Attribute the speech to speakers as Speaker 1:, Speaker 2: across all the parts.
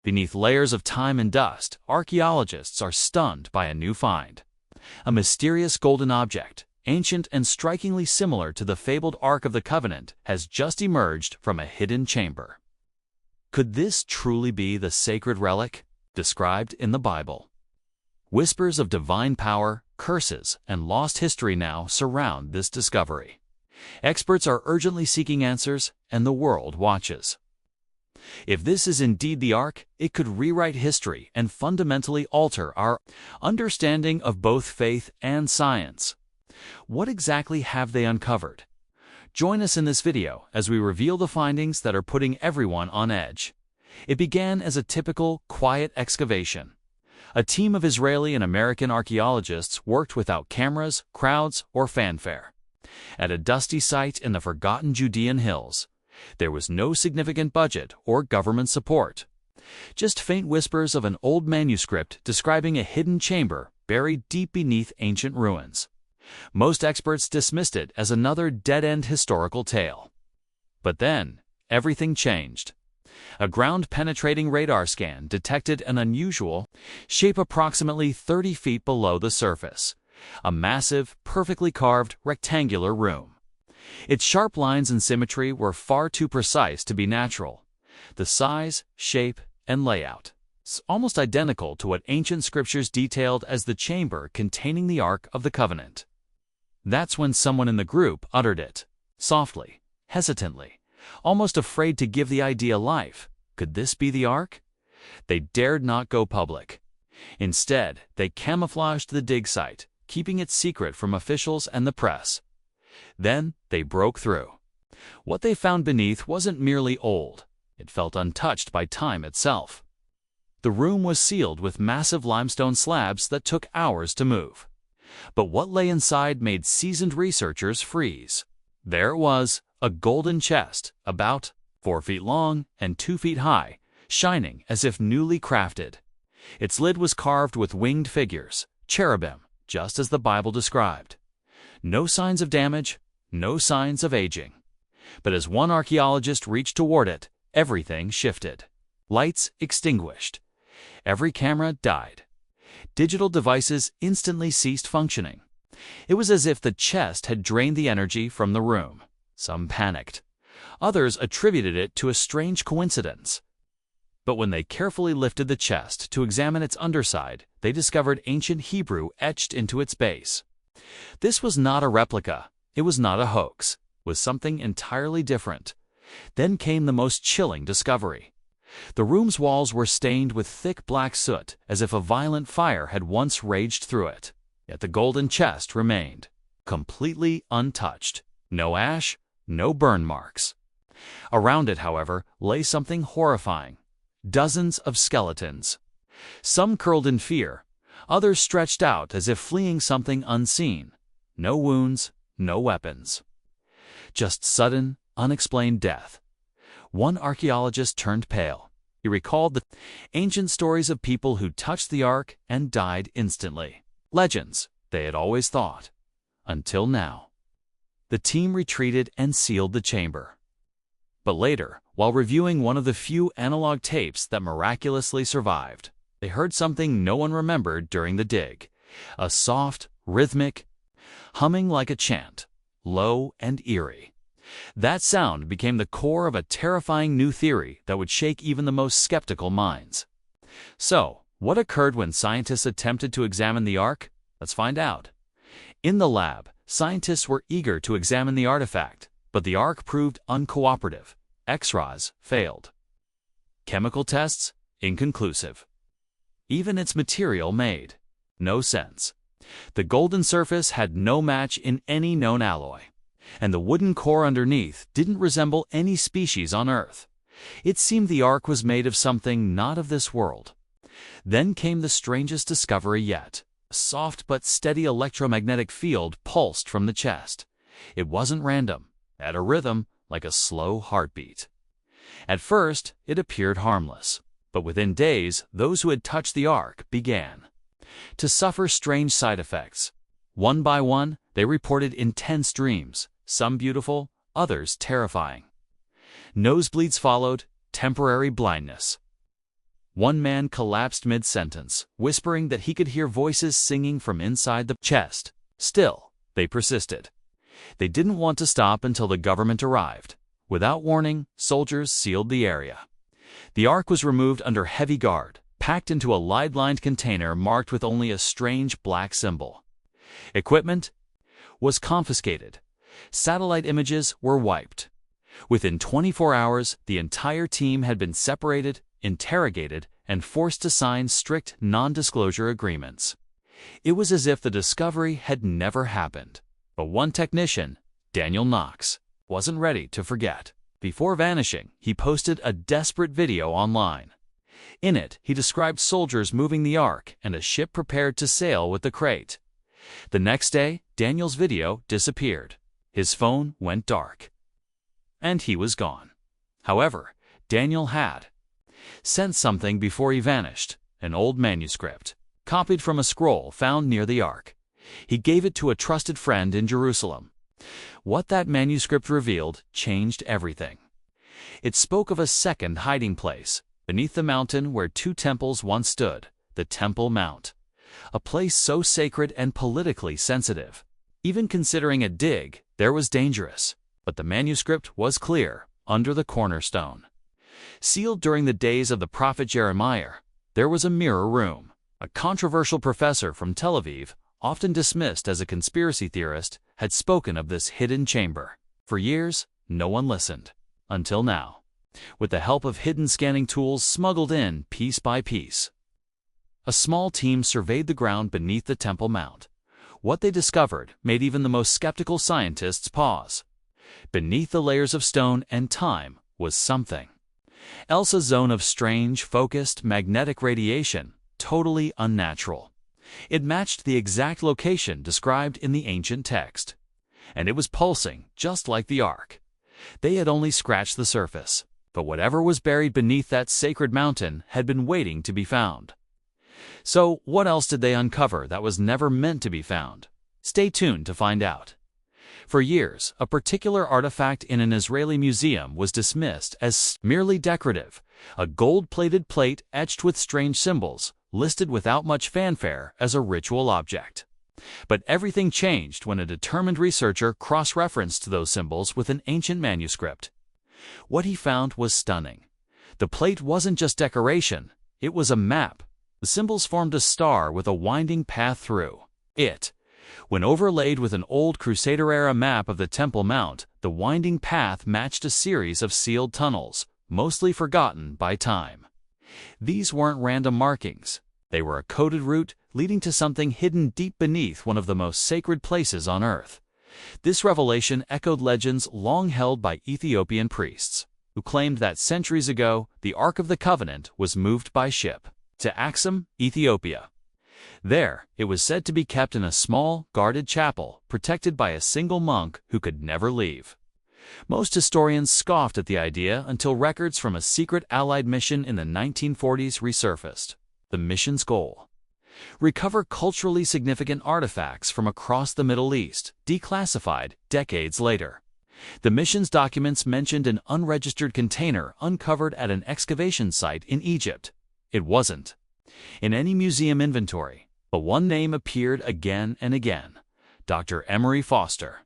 Speaker 1: Beneath layers of time and dust, archaeologists are stunned by a new find. A mysterious golden object, ancient and strikingly similar to the fabled Ark of the Covenant, has just emerged from a hidden chamber. Could this truly be the sacred relic described in the Bible? Whispers of divine power, curses, and lost history now surround this discovery. Experts are urgently seeking answers, and the world watches. If this is indeed the Ark, it could rewrite history and fundamentally alter our understanding of both faith and science. What exactly have they uncovered? Join us in this video as we reveal the findings that are putting everyone on edge. It began as a typical, quiet excavation. A team of Israeli and American archaeologists worked without cameras, crowds, or fanfare. At a dusty site in the forgotten Judean hills, there was no significant budget or government support. Just faint whispers of an old manuscript describing a hidden chamber buried deep beneath ancient ruins. Most experts dismissed it as another dead-end historical tale. But then, everything changed. A ground-penetrating radar scan detected an unusual shape approximately 30 feet below the surface. A massive, perfectly carved, rectangular room. Its sharp lines and symmetry were far too precise to be natural. The size, shape, and layout is almost identical to what ancient scriptures detailed as the chamber containing the Ark of the Covenant. That's when someone in the group uttered it, softly, hesitantly, almost afraid to give the idea life. Could this be the Ark? They dared not go public. Instead, they camouflaged the dig site, keeping it secret from officials and the press. Then they broke through. What they found beneath wasn't merely old. It felt untouched by time itself. The room was sealed with massive limestone slabs that took hours to move. But what lay inside made seasoned researchers freeze. There it was, a golden chest, about 4 feet long and 2 feet high, shining as if newly crafted. Its lid was carved with winged figures, cherubim, just as the Bible described. No signs of damage, no signs of aging. But as one archaeologist reached toward it, everything shifted. Lights extinguished. Every camera died. Digital devices instantly ceased functioning. It was as if the chest had drained the energy from the room. Some panicked. Others attributed it to a strange coincidence. But when they carefully lifted the chest to examine its underside, they discovered ancient Hebrew etched into its base. This was not a replica. It was not a hoax. It was something entirely different. Then came the most chilling discovery. The room's walls were stained with thick black soot, as if a violent fire had once raged through it. Yet the golden chest remained, completely untouched. No ash, no burn marks. Around it, however, lay something horrifying. Dozens of skeletons. Some curled in fear, others stretched out as if fleeing something unseen. No wounds, no weapons. Just sudden, unexplained death. One archaeologist turned pale. He recalled the ancient stories of people who touched the Ark and died instantly. Legends, they had always thought. Until now. The team retreated and sealed the chamber. But later, while reviewing one of the few analog tapes that miraculously survived, they heard something no one remembered during the dig. A soft, rhythmic humming like a chant, low and eerie. That sound became the core of a terrifying new theory that would shake even the most skeptical minds. So, what occurred when scientists attempted to examine the Ark? Let's find out. In the lab, scientists were eager to examine the artifact, but the Ark proved uncooperative. X-rays failed. Chemical tests? Inconclusive. Even its material made no sense. The golden surface had no match in any known alloy, and the wooden core underneath didn't resemble any species on Earth. It seemed the Ark was made of something not of this world. Then came the strangest discovery yet. A soft but steady electromagnetic field pulsed from the chest. It wasn't random. It had a rhythm like a slow heartbeat. At first, it appeared harmless, but within days, those who had touched the Ark began to suffer strange side effects. One by one, they reported intense dreams, some beautiful, others terrifying. Nosebleeds followed, temporary blindness. One man collapsed mid-sentence, whispering that he could hear voices singing from inside the chest. Still, they persisted. They didn't want to stop until the government arrived. Without warning, soldiers sealed the area. The Ark was removed under heavy guard, packed into a lead-lined container marked with only a strange black symbol. Equipment was confiscated. Satellite images were wiped. Within 24 hours, the entire team had been separated, interrogated, and forced to sign strict non-disclosure agreements. It was as if the discovery had never happened. But one technician, Daniel Knox, wasn't ready to forget. Before vanishing, he posted a desperate video online. In it, he described soldiers moving the Ark and a ship prepared to sail with the crate. The next day, Daniel's video disappeared. His phone went dark. And he was gone. However, Daniel had sent something before he vanished, an old manuscript, copied from a scroll found near the Ark. He gave it to a trusted friend in Jerusalem. What that manuscript revealed changed everything. It spoke of a second hiding place, beneath the mountain where two temples once stood, the Temple Mount. A place so sacred and politically sensitive. Even considering a dig, there was dangerous. But the manuscript was clear, under the cornerstone. Sealed during the days of the prophet Jeremiah, there was a mirror room. A controversial professor from Tel Aviv, often dismissed as a conspiracy theorist, had spoken of this hidden chamber. For years, no one listened. Until now. With the help of hidden scanning tools smuggled in piece by piece. A small team surveyed the ground beneath the Temple Mount. What they discovered made even the most skeptical scientists pause. Beneath the layers of stone and time was something else, a zone of strange, focused, magnetic radiation, totally unnatural. It matched the exact location described in the ancient text. And it was pulsing, just like the Ark. They had only scratched the surface, but whatever was buried beneath that sacred mountain had been waiting to be found. So, what else did they uncover that was never meant to be found? Stay tuned to find out. For years, a particular artifact in an Israeli museum was dismissed as merely decorative, a gold-plated plate etched with strange symbols, listed without much fanfare as a ritual object. But everything changed when a determined researcher cross-referenced those symbols with an ancient manuscript. What he found was stunning. The plate wasn't just decoration, it was a map. The symbols formed a star with a winding path through it. When overlaid with an old Crusader-era map of the Temple Mount, the winding path matched a series of sealed tunnels, mostly forgotten by time. These weren't random markings. They were a coded route leading to something hidden deep beneath one of the most sacred places on Earth. This revelation echoed legends long held by Ethiopian priests, who claimed that centuries ago the Ark of the Covenant was moved by ship to Axum, Ethiopia. There, it was said to be kept in a small, guarded chapel, protected by a single monk who could never leave. Most historians scoffed at the idea until records from a secret Allied mission in the 1940s resurfaced. The mission's goal: recover culturally significant artifacts from across the Middle East, declassified decades later. The mission's documents mentioned an unregistered container uncovered at an excavation site in Egypt. It wasn't in any museum inventory, but one name appeared again and again: Dr. Emery Foster,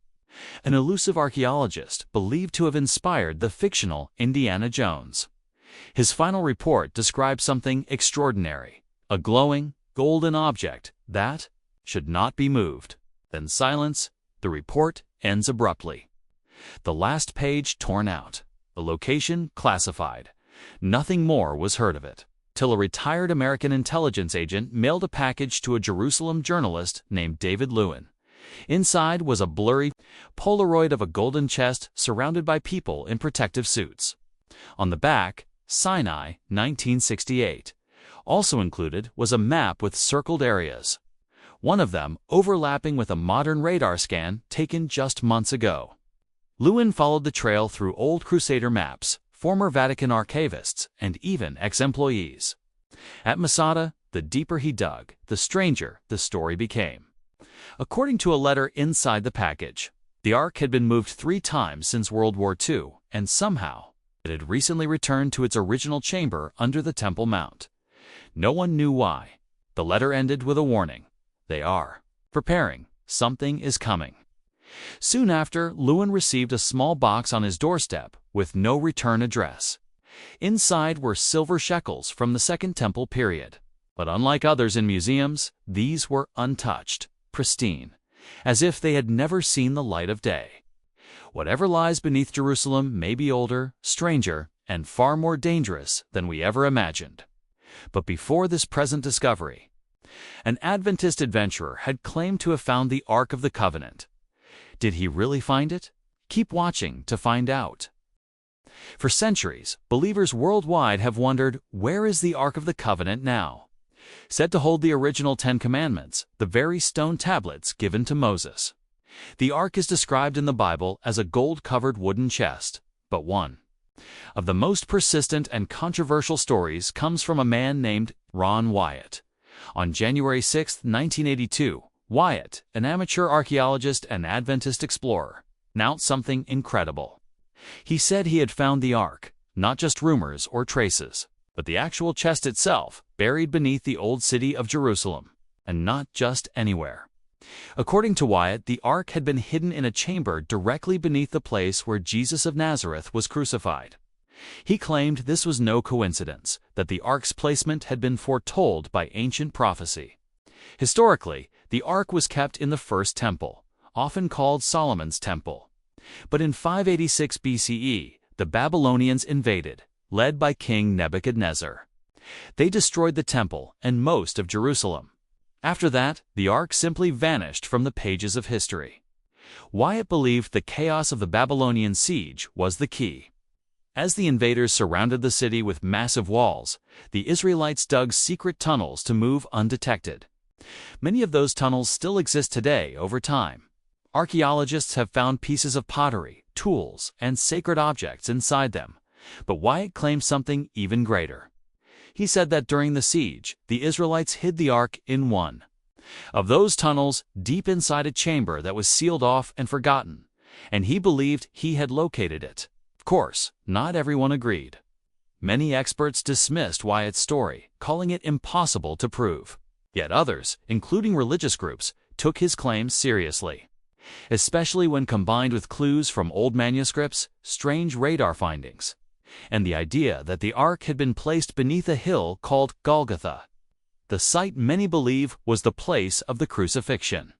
Speaker 1: an elusive archaeologist believed to have inspired the fictional Indiana Jones. His final report described something extraordinary: a glowing, golden object that should not be moved. Then silence. The report ends abruptly. The last page torn out. The location classified. Nothing more was heard of it, till a retired American intelligence agent mailed a package to a Jerusalem journalist named David Lewin. Inside was a blurry Polaroid of a golden chest surrounded by people in protective suits. On the back, Sinai, 1968. Also included was a map with circled areas, one of them overlapping with a modern radar scan taken just months ago. Lewin followed the trail through old Crusader maps, former Vatican archivists, and even ex-employees. At Masada, the deeper he dug, the stranger the story became. According to a letter inside the package, the Ark had been moved 3 times since World War II, and somehow it had recently returned to its original chamber under the Temple Mount. No one knew why. The letter ended with a warning. They are preparing. Something is coming. Soon after, Lewin received a small box on his doorstep with no return address. Inside were silver shekels from the Second Temple period. But unlike others in museums, these were untouched, pristine, as if they had never seen the light of day. Whatever lies beneath Jerusalem may be older, stranger, and far more dangerous than we ever imagined. But before this present discovery, an Adventist adventurer had claimed to have found the Ark of the Covenant. Did he really find it? Keep watching to find out. For centuries, believers worldwide have wondered, where is the Ark of the Covenant now? Said to hold the original 10 Commandments, the very stone tablets given to Moses. The Ark is described in the Bible as a gold-covered wooden chest, but one of the most persistent and controversial stories comes from a man named Ron Wyatt. On January 6, 1982, Wyatt, an amateur archaeologist and Adventist explorer, announced something incredible. He said he had found the Ark, not just rumors or traces, but the actual chest itself, buried beneath the old city of Jerusalem, and not just anywhere. According to Wyatt, the Ark had been hidden in a chamber directly beneath the place where Jesus of Nazareth was crucified. He claimed this was no coincidence, that the Ark's placement had been foretold by ancient prophecy. Historically, the Ark was kept in the First Temple, often called Solomon's Temple. But in 586 BCE, the Babylonians invaded, led by King Nebuchadnezzar. They destroyed the temple and most of Jerusalem. After that, the Ark simply vanished from the pages of history. Wyatt believed the chaos of the Babylonian siege was the key. As the invaders surrounded the city with massive walls, the Israelites dug secret tunnels to move undetected. Many of those tunnels still exist today over time. Archaeologists have found pieces of pottery, tools, and sacred objects inside them, but Wyatt claims something even greater. He said that during the siege, the Israelites hid the Ark in one of those tunnels deep inside a chamber that was sealed off and forgotten, and he believed he had located it. Of course, not everyone agreed. Many experts dismissed Wyatt's story, calling it impossible to prove. Yet others, including religious groups, took his claims seriously, especially when combined with clues from old manuscripts, strange radar findings, and the idea that the Ark had been placed beneath a hill called Golgotha, the site many believe was the place of the crucifixion.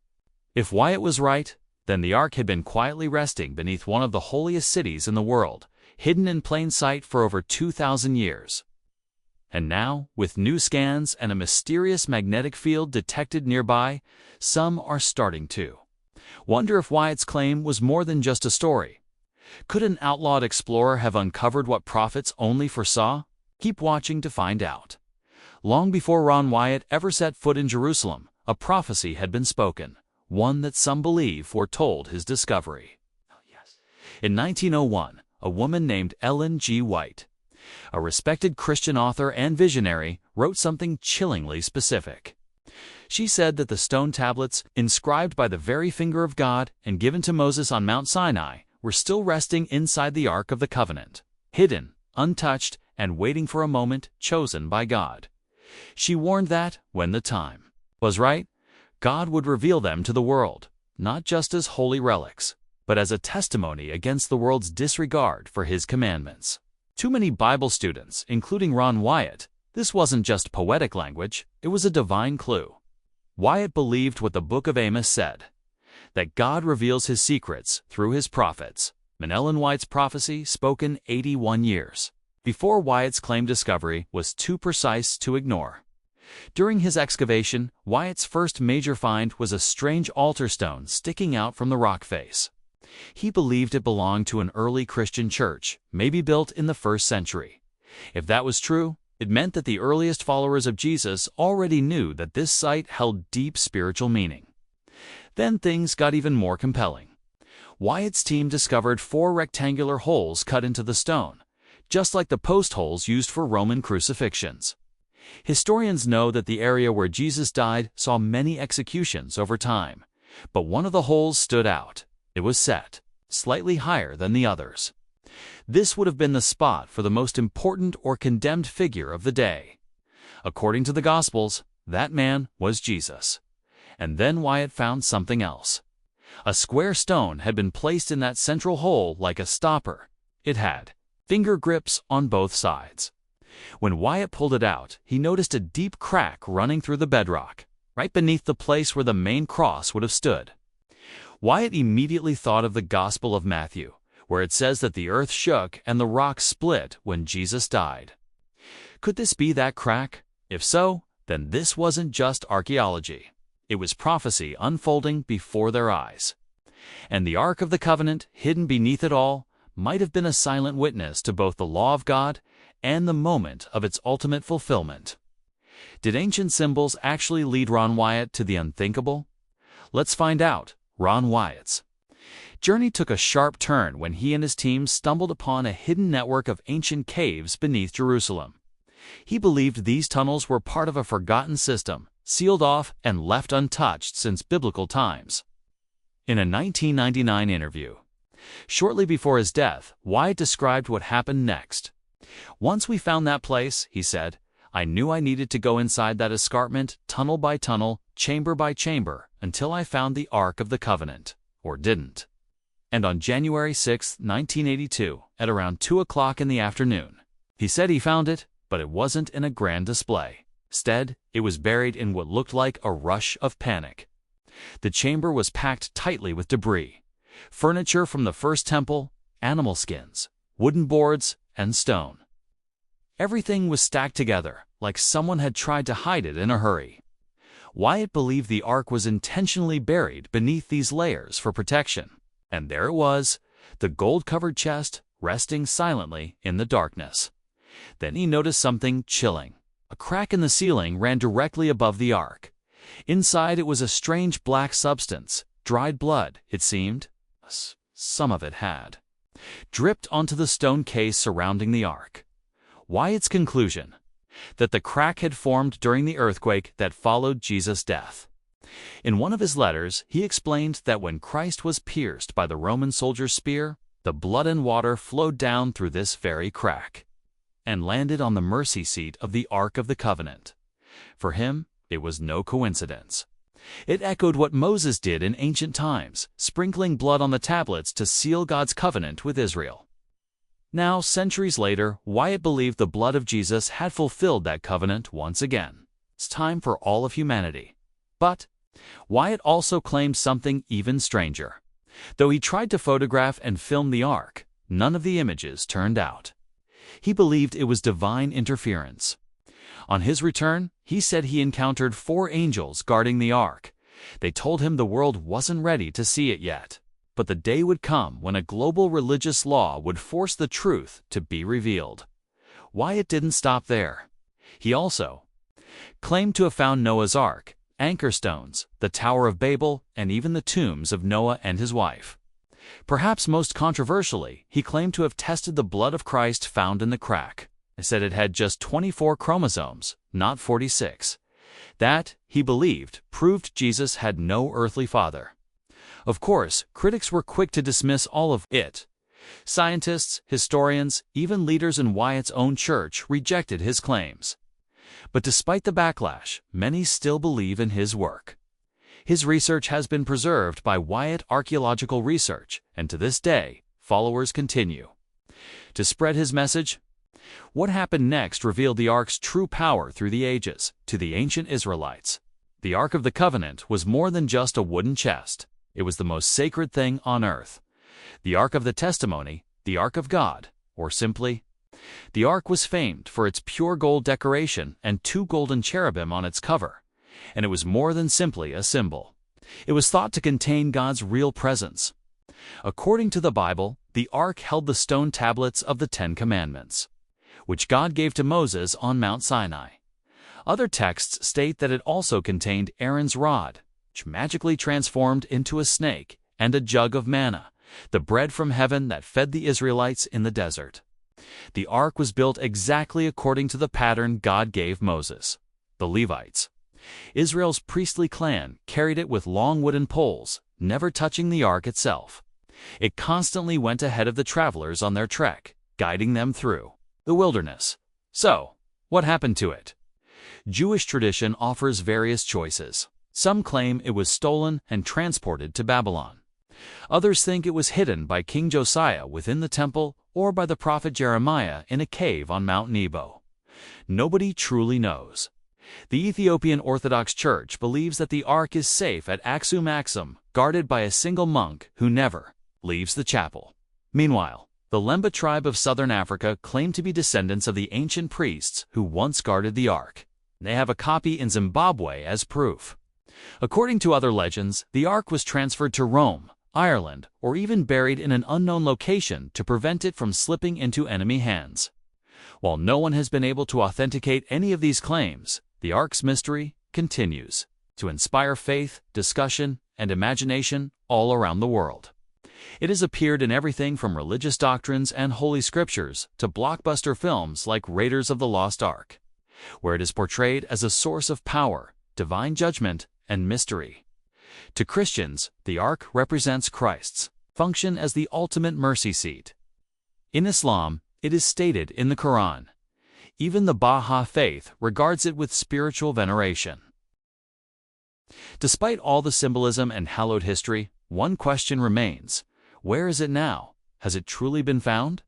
Speaker 1: If Wyatt was right, then the Ark had been quietly resting beneath one of the holiest cities in the world, hidden in plain sight for over 2,000 years. And now, with new scans and a mysterious magnetic field detected nearby, some are starting to wonder if Wyatt's claim was more than just a story. Could an outlawed explorer have uncovered what prophets only foresaw? Keep watching to find out. Long before Ron Wyatt ever set foot in Jerusalem, a prophecy had been spoken, one that some believe foretold his discovery. In 1901, a woman named Ellen G. White, a respected Christian author and visionary, wrote something chillingly specific. She said that the stone tablets, inscribed by the very finger of God and given to Moses on Mount Sinai, were still resting inside the Ark of the Covenant, hidden, untouched, and waiting for a moment chosen by God. She warned that, when the time was right, God would reveal them to the world, not just as holy relics, but as a testimony against the world's disregard for His commandments. Too many Bible students, including Ron Wyatt, this wasn't just poetic language, it was a divine clue. Wyatt believed what the book of Amos said, that God reveals His secrets through His prophets. And Ellen White's prophecy, spoken 81 years before Wyatt's claimed discovery, was too precise to ignore. During his excavation, Wyatt's first major find was a strange altar stone sticking out from the rock face. He believed it belonged to an early Christian church, maybe built in the 1st century. If that was true, it meant that the earliest followers of Jesus already knew that this site held deep spiritual meaning. Then things got even more compelling. Wyatt's team discovered 4 rectangular holes cut into the stone, just like the post holes used for Roman crucifixions. Historians know that the area where Jesus died saw many executions over time, but one of the holes stood out. It was set slightly higher than the others. This would have been the spot for the most important or condemned figure of the day, According to the Gospels, that man was Jesus. And then Wyatt found something else. A square stone had been placed in that central hole like a stopper. It had finger grips on both sides. When Wyatt pulled it out, he noticed a deep crack running through the bedrock, right beneath the place where the main cross would have stood. Wyatt immediately thought of the Gospel of Matthew, where it says that the earth shook and the rock split when Jesus died. Could this be that crack? If so, then this wasn't just archaeology. It was prophecy unfolding before their eyes. And the Ark of the Covenant, hidden beneath it all, might have been a silent witness to both the law of God and the moment of its ultimate fulfillment. Did ancient symbols actually lead Ron Wyatt to the unthinkable? Let's find out. Ron Wyatt's journey took a sharp turn when he and his team stumbled upon a hidden network of ancient caves beneath Jerusalem. He believed these tunnels were part of a forgotten system, sealed off and left untouched since biblical times. In a 1999 interview, shortly before his death, Wyatt described what happened next. "Once we found that place," he said, "I knew I needed to go inside that escarpment, tunnel by tunnel, chamber by chamber, until I found the Ark of the Covenant, or didn't." And on January 6, 1982, at around 2 o'clock in the afternoon, he said he found it, but it wasn't in a grand display. Instead, it was buried in what looked like a rush of panic. The chamber was packed tightly with debris, furniture from the first temple, animal skins, wooden boards, and stone. Everything was stacked together, like someone had tried to hide it in a hurry. Wyatt believed the Ark was intentionally buried beneath these layers for protection. And there it was, the gold-covered chest, resting silently in the darkness. Then he noticed something chilling. A crack in the ceiling ran directly above the Ark. Inside it was a strange black substance, dried blood, it seemed. Some of it had dripped onto the stone case surrounding the Ark. Wyatt's conclusion: that the crack had formed during the earthquake that followed Jesus' death. In one of his letters, he explained that when Christ was pierced by the Roman soldier's spear, the blood and water flowed down through this very crack and landed on the mercy seat of the Ark of the Covenant. For him, it was no coincidence. It echoed what Moses did in ancient times, sprinkling blood on the tablets to seal God's covenant with Israel. Now, centuries later, Wyatt believed the blood of Jesus had fulfilled that covenant once again. It's time for all of humanity. But Wyatt also claimed something even stranger. Though he tried to photograph and film the Ark, none of the images turned out. He believed it was divine interference. On his return, he said he encountered 4 angels guarding the Ark. They told him the world wasn't ready to see it yet, but the day would come when a global religious law would force the truth to be revealed. Wyatt didn't stop there. He also claimed to have found Noah's Ark, anchor stones, the Tower of Babel, and even the tombs of Noah and his wife. Perhaps most controversially, he claimed to have tested the blood of Christ found in the crack. He said it had just 24 chromosomes, not 46. That, he believed, proved Jesus had no earthly father. Of course, critics were quick to dismiss all of it. Scientists, historians, even leaders in Wyatt's own church rejected his claims. But despite the backlash, many still believe in his work. His research has been preserved by Wyatt Archaeological Research, and to this day, followers continue to spread his message. What happened next revealed the Ark's true power through the ages to the ancient Israelites. The Ark of the Covenant was more than just a wooden chest. It was the most sacred thing on earth. The Ark of the Testimony, the Ark of God, or simply, the Ark was famed for its pure gold decoration and 2 golden cherubim on its cover. And it was more than simply a symbol. It was thought to contain God's real presence. According to the Bible, the Ark held the stone tablets of the 10 Commandments, which God gave to Moses on Mount Sinai. Other texts state that it also contained Aaron's rod, which magically transformed into a snake, and a jug of manna, the bread from heaven that fed the Israelites in the desert. The Ark was built exactly according to the pattern God gave Moses. The Levites, Israel's priestly clan, carried it with long wooden poles, never touching the Ark itself. It constantly went ahead of the travelers on their trek, guiding them through the wilderness. So, what happened to it? Jewish tradition offers various choices. Some claim it was stolen and transported to Babylon. Others think it was hidden by King Josiah within the temple or by the prophet Jeremiah in a cave on Mount Nebo. Nobody truly knows. The Ethiopian Orthodox Church believes that the Ark is safe at Aksum Aksum, guarded by a single monk who never leaves the chapel. Meanwhile, the Lemba tribe of southern Africa claim to be descendants of the ancient priests who once guarded the Ark. They have a copy in Zimbabwe as proof. According to other legends, the Ark was transferred to Rome, Ireland, or even buried in an unknown location to prevent it from slipping into enemy hands. While no one has been able to authenticate any of these claims, the Ark's mystery continues to inspire faith, discussion, and imagination all around the world. It has appeared in everything from religious doctrines and holy scriptures to blockbuster films like Raiders of the Lost Ark, where it is portrayed as a source of power, divine judgment, and mystery. To Christians, the Ark represents Christ's function as the ultimate mercy seat. In Islam, it is stated in the Quran. Even the Bahá'í faith regards it with spiritual veneration. Despite all the symbolism and hallowed history, one question remains. Where is it now? Has it truly been found?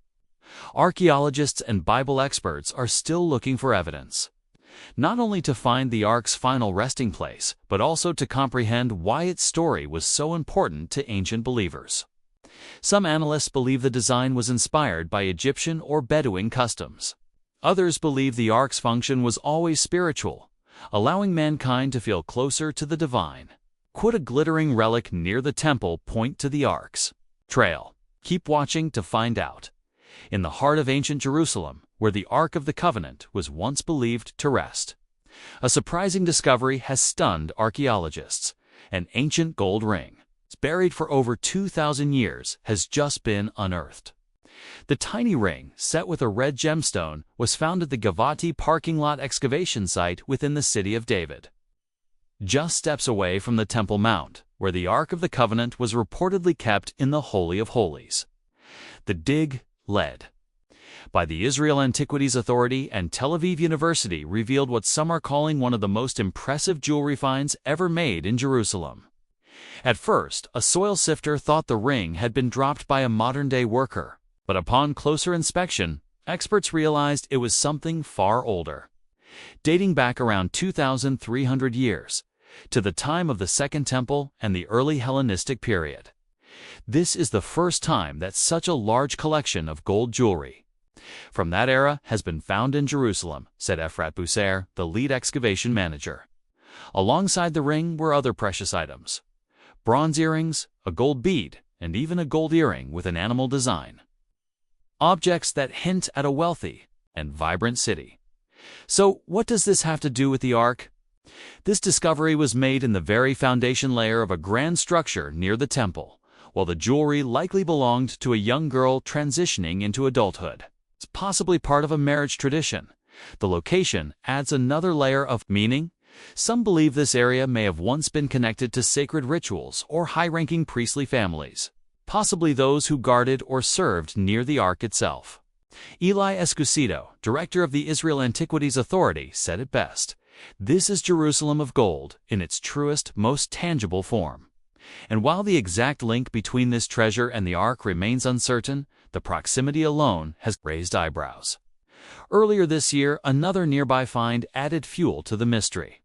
Speaker 1: Archaeologists and Bible experts are still looking for evidence, not only to find the Ark's final resting place, but also to comprehend why its story was so important to ancient believers. Some analysts believe the design was inspired by Egyptian or Bedouin customs. Others believe the Ark's function was always spiritual, allowing mankind to feel closer to the divine. Could a glittering relic near the temple point to the Ark's trail? Keep watching to find out. In the heart of ancient Jerusalem, where the Ark of the Covenant was once believed to rest, a surprising discovery has stunned archaeologists. An ancient gold ring, buried for over 2,000 years, has just been unearthed. The tiny ring, set with a red gemstone, was found at the Gavati parking lot excavation site within the city of David, just steps away from the Temple Mount, where the Ark of the Covenant was reportedly kept in the Holy of Holies. The dig, led by the Israel Antiquities Authority and Tel Aviv University, revealed what some are calling one of the most impressive jewelry finds ever made in Jerusalem. At first, a soil sifter thought the ring had been dropped by a modern-day worker, but upon closer inspection, experts realized it was something far older, dating back around 2,300 years, to the time of the Second Temple and the early Hellenistic period. This is the first time that such a large collection of gold jewelry from that era has been found in Jerusalem, said Efrat Boussair, the lead excavation manager. Alongside the ring were other precious items: bronze earrings, a gold bead, and even a gold earring with an animal design. Objects that hint at a wealthy and vibrant city. So, what does this have to do with the Ark? This discovery was made in the very foundation layer of a grand structure near the temple, while the jewelry likely belonged to a young girl transitioning into adulthood. It's possibly part of a marriage tradition. The location adds another layer of meaning. Some believe this area may have once been connected to sacred rituals or high-ranking priestly families, possibly those who guarded or served near the Ark itself. Eli Escusito, director of the Israel Antiquities Authority, said it best: "This is Jerusalem of gold in its truest, most tangible form." And while the exact link between this treasure and the Ark remains uncertain, the proximity alone has raised eyebrows. Earlier this year, another nearby find added fuel to the mystery: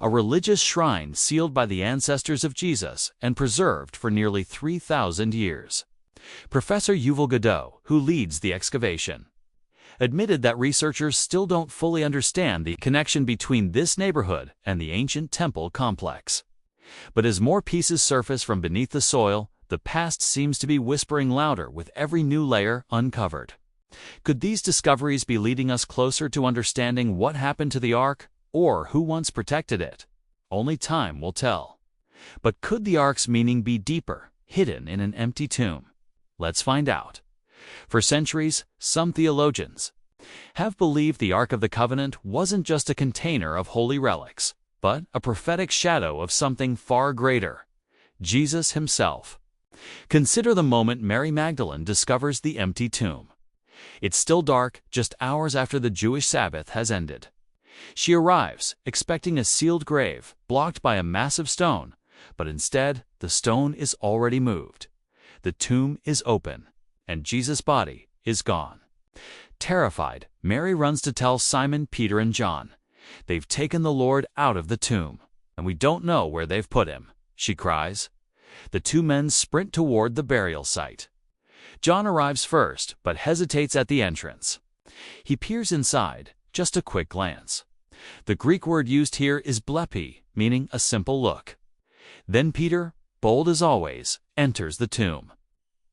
Speaker 1: a religious shrine sealed by the ancestors of Jesus and preserved for nearly 3,000 years. Professor Yuval Gadot, who leads the excavation, admitted that researchers still don't fully understand the connection between this neighborhood and the ancient temple complex. But as more pieces surface from beneath the soil, the past seems to be whispering louder with every new layer uncovered. Could these discoveries be leading us closer to understanding what happened to the Ark, or who once protected it? Only time will tell. But could the Ark's meaning be deeper, hidden in an empty tomb? Let's find out. For centuries, some theologians have believed the Ark of the Covenant wasn't just a container of holy relics, but a prophetic shadow of something far greater: Jesus himself. Consider the moment Mary Magdalene discovers the empty tomb. It's still dark, just hours after the Jewish Sabbath has ended. She arrives, expecting a sealed grave, blocked by a massive stone, but instead, the stone is already moved. The tomb is open, and Jesus' body is gone. Terrified, Mary runs to tell Simon, Peter, and John. They've taken the Lord out of the tomb, and we don't know where they've put him, she cries. The two men sprint toward the burial site. John arrives first, but hesitates at the entrance. He peers inside, just a quick glance. The Greek word used here is blepi, meaning a simple look. Then Peter, bold as always, enters the tomb.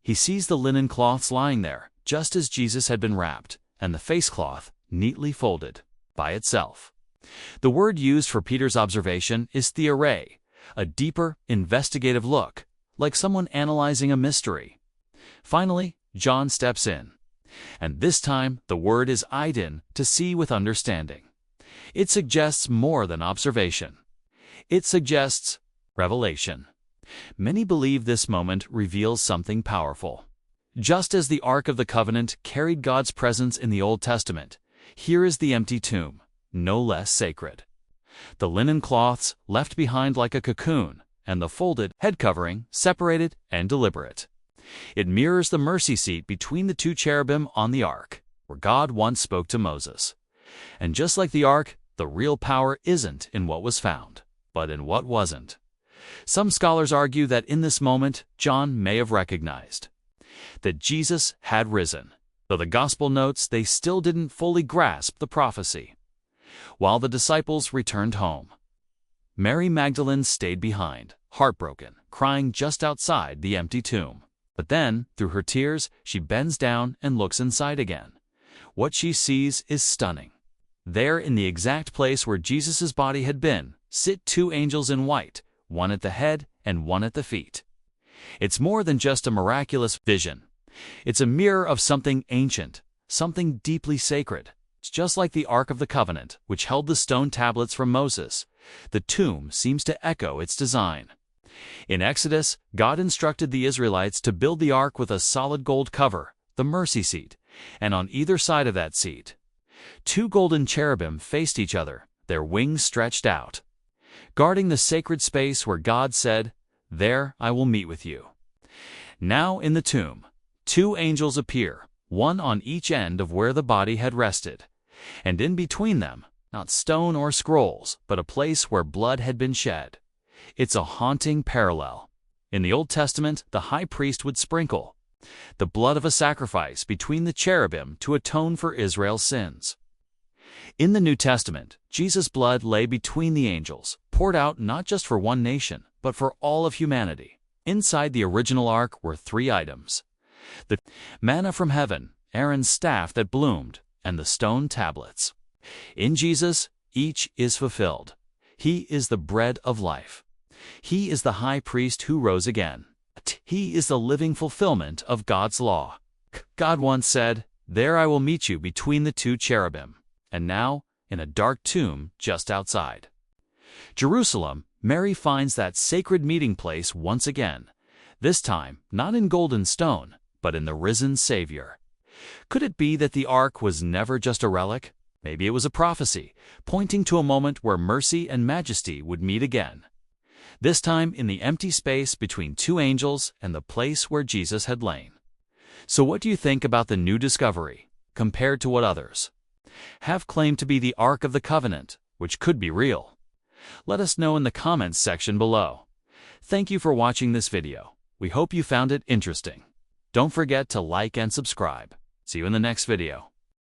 Speaker 1: He sees the linen cloths lying there, just as Jesus had been wrapped, and the face cloth neatly folded by itself. The word used for Peter's observation is theorai, a deeper, investigative look, like someone analyzing a mystery. Finally, John steps in. And this time, the word is eidin, to see with understanding. It suggests more than observation. It suggests revelation. Many believe this moment reveals something powerful. Just as the Ark of the Covenant carried God's presence in the Old Testament, here is the empty tomb, no less sacred. The linen cloths left behind like a cocoon, and the folded head covering separated and deliberate. It mirrors the mercy seat between the two cherubim on the ark, where God once spoke to Moses. And just like the ark, the real power isn't in what was found, but in what wasn't. Some scholars argue that in this moment, John may have recognized that Jesus had risen, though the Gospel notes they still didn't fully grasp the prophecy. While the disciples returned home, Mary Magdalene stayed behind, heartbroken, crying just outside the empty tomb. But then, through her tears, she bends down and looks inside again. What she sees is stunning. There, in the exact place where Jesus' body had been, sit two angels in white, one at the head and one at the feet. It's more than just a miraculous vision. It's a mirror of something ancient, something deeply sacred. It's just like the Ark of the Covenant, which held the stone tablets from Moses. The tomb seems to echo its design. In Exodus, God instructed the Israelites to build the ark with a solid gold cover, the mercy seat, and on either side of that seat, two golden cherubim faced each other, their wings stretched out, guarding the sacred space where God said, "There I will meet with you." Now in the tomb, two angels appear, one on each end of where the body had rested, and in between them, not stone or scrolls, but a place where blood had been shed. It's a haunting parallel. In the Old Testament, the high priest would sprinkle the blood of a sacrifice between the cherubim to atone for Israel's sins. In the New Testament, Jesus' blood lay between the angels, poured out not just for one nation, but for all of humanity. Inside the original ark were three items: the manna from heaven, Aaron's staff that bloomed, and the stone tablets. In Jesus, each is fulfilled. He is the bread of life. He is the high priest who rose again. He is the living fulfillment of God's law. God once said, "There I will meet you between the two cherubim," and now, in a dark tomb just outside Jerusalem, Mary finds that sacred meeting place once again, this time not in golden stone, but in the risen Savior. Could it be that the ark was never just a relic? Maybe it was a prophecy, pointing to a moment where mercy and majesty would meet again. This time in the empty space between two angels and the place where Jesus had lain. So what do you think about the new discovery, compared to what others have claimed to be the Ark of the Covenant, which could be real? Let us know in the comments section below. Thank you for watching this video. We hope you found it interesting. Don't forget to like and subscribe. See you in the next video.